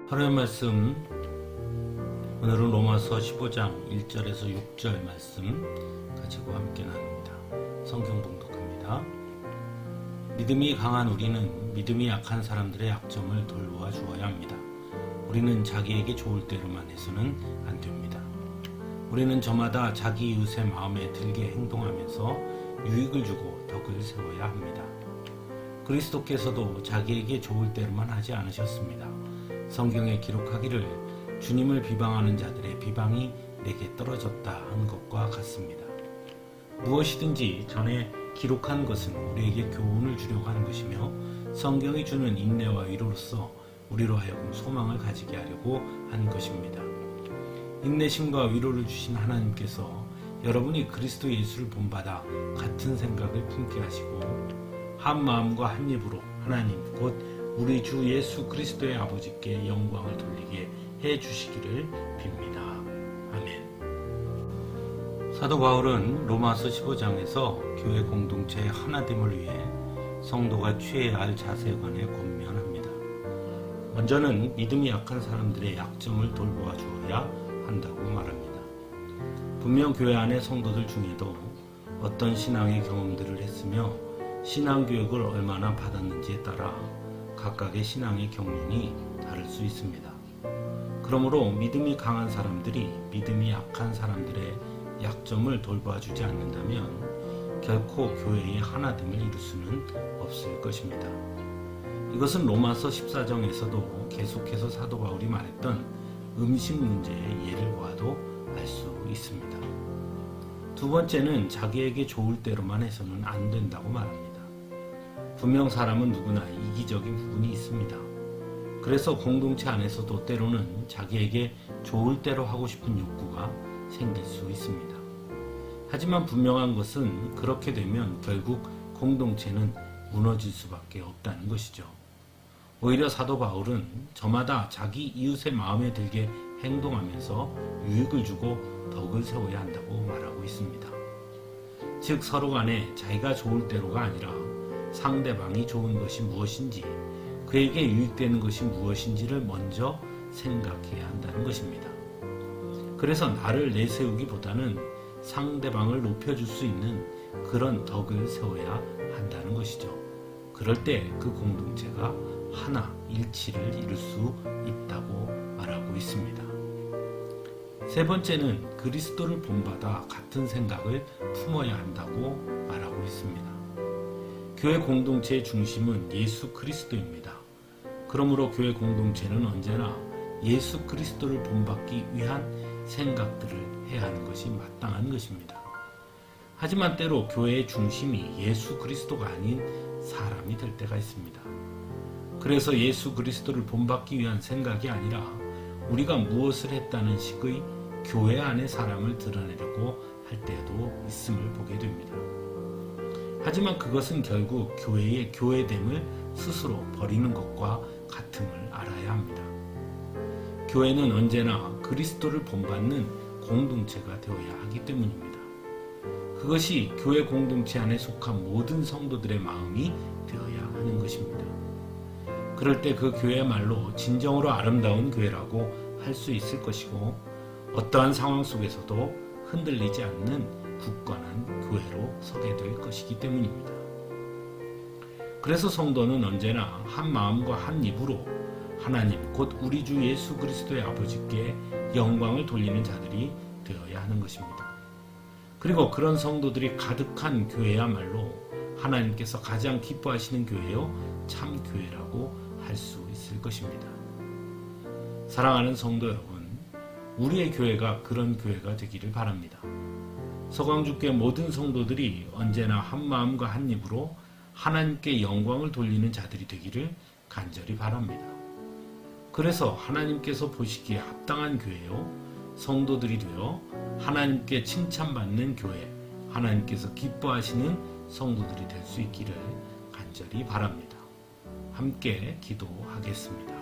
하루의 말씀, 오늘은 로마서 15장 1절에서 6절 말씀 가지고 함께 나눕니다. 성경 봉독합니다. 믿음이 강한 우리는 믿음이 약한 사람들의 약점을 돌보아 주어야 합니다. 우리는 자기에게 좋을 대로만 해서는 안 됩니다. 우리는 저마다 자기 이웃의 마음에 들게 행동하면서 유익을 주고 덕을 세워야 합니다. 그리스도께서도 자기에게 좋을 대로만 하지 않으셨습니다. 성경에 기록하기를 주님을 비방하는 자들의 비방이 내게 떨어졌다 한 것과 같습니다. 무엇이든지 전에 기록한 것은 우리에게 교훈을 주려고 하는 것이며 성경이 주는 인내와 위로로서 우리로 하여금 소망을 가지게 하려고 한 것입니다. 인내심과 위로를 주신 하나님께서 여러분이 그리스도 예수를 본받아 같은 생각을 품게 하시고 한 마음과 한 입으로 하나님 곧 우리 주 예수 그리스도의 아버지께 영광을 돌리게 해주시기를 빕니다. 아멘. 사도 바울은 로마서 15장에서 교회 공동체의 하나됨을 위해 성도가 취해야 할 자세에 관해 권면합니다. 먼저는 믿음이 약한 사람들의 약점을 돌보아 주어야 한다고 말합니다. 분명 교회 안의 성도들 중에도 어떤 신앙의 경험들을 했으며 신앙교육을 얼마나 받았는지에 따라 각각의 신앙의 경륜이 다를 수 있습니다. 그러므로 믿음이 강한 사람들이 믿음이 약한 사람들의 약점을 돌봐주지 않는다면 결코 교회의 하나됨을 이룰 수는 없을 것입니다. 이것은 로마서 14장에서도 계속해서 사도 바울이 말했던 음식 문제의 예를 보아도 알 수 있습니다. 두 번째는 자기에게 좋을 대로만 해서는 안 된다고 말합니다. 분명 사람은 누구나 이기적인 부분이 있습니다. 그래서 공동체 안에서도 때로는 자기에게 좋을 대로 하고 싶은 욕구가 생길 수 있습니다. 하지만 분명한 것은 그렇게 되면 결국 공동체는 무너질 수밖에 없다는 것이죠. 오히려 사도 바울은 저마다 자기 이웃의 마음에 들게 행동하면서 유익을 주고 덕을 세워야 한다고 말하고 있습니다. 즉 서로 간에 자기가 좋을 대로가 아니라 상대방이 좋은 것이 무엇인지 그에게 유익되는 것이 무엇인지를 먼저 생각해야 한다는 것입니다. 그래서 나를 내세우기보다는 상대방을 높여줄 수 있는 그런 덕을 세워야 한다는 것이죠. 그럴 때 그 공동체가 하나 일치를 이룰 수 있다고 말하고 있습니다. 세 번째는 그리스도를 본받아 같은 생각을 품어야 한다고 말하고 있습니다. 교회 공동체의 중심은 예수 그리스도입니다. 그러므로 교회 공동체는 언제나 예수 그리스도를 본받기 위한 생각들을 해야 하는 것이 마땅한 것입니다. 하지만 때로 교회의 중심이 예수 그리스도가 아닌 사람이 될 때가 있습니다. 그래서 예수 그리스도를 본받기 위한 생각이 아니라 우리가 무엇을 했다는 식의 교회 안의 사람을 드러내려고 할 때도 있음을 보게 됩니다. 하지만 그것은 결국 교회의 교회됨을 스스로 버리는 것과 같음을 알아야 합니다. 교회는 언제나 그리스도를 본받는 공동체가 되어야 하기 때문입니다. 그것이 교회 공동체 안에 속한 모든 성도들의 마음이 되어야 하는 것입니다. 그럴 때 그 교회야말로 진정으로 아름다운 교회라고 할 수 있을 것이고 어떠한 상황 속에서도 흔들리지 않는 굳건한 교회로 서게 될 것이기 때문입니다. 그래서 성도는 언제나 한 마음과 한 입으로 하나님 곧 우리 주 예수 그리스도의 아버지께 영광을 돌리는 자들이 되어야 하는 것입니다. 그리고 그런 성도들이 가득한 교회야말로 하나님께서 가장 기뻐하시는 교회요 참 교회라고 할 수 있을 것입니다. 사랑하는 성도 여러분, 우리의 교회가 그런 교회가 되기를 바랍니다. 서강주교회 모든 성도들이 언제나 한 마음과 한 입으로 하나님께 영광을 돌리는 자들이 되기를 간절히 바랍니다. 그래서 하나님께서 보시기에 합당한 교회요 성도들이 되어 하나님께 칭찬받는 교회, 하나님께서 기뻐하시는 성도들이 될 수 있기를 간절히 바랍니다. 함께 기도하겠습니다.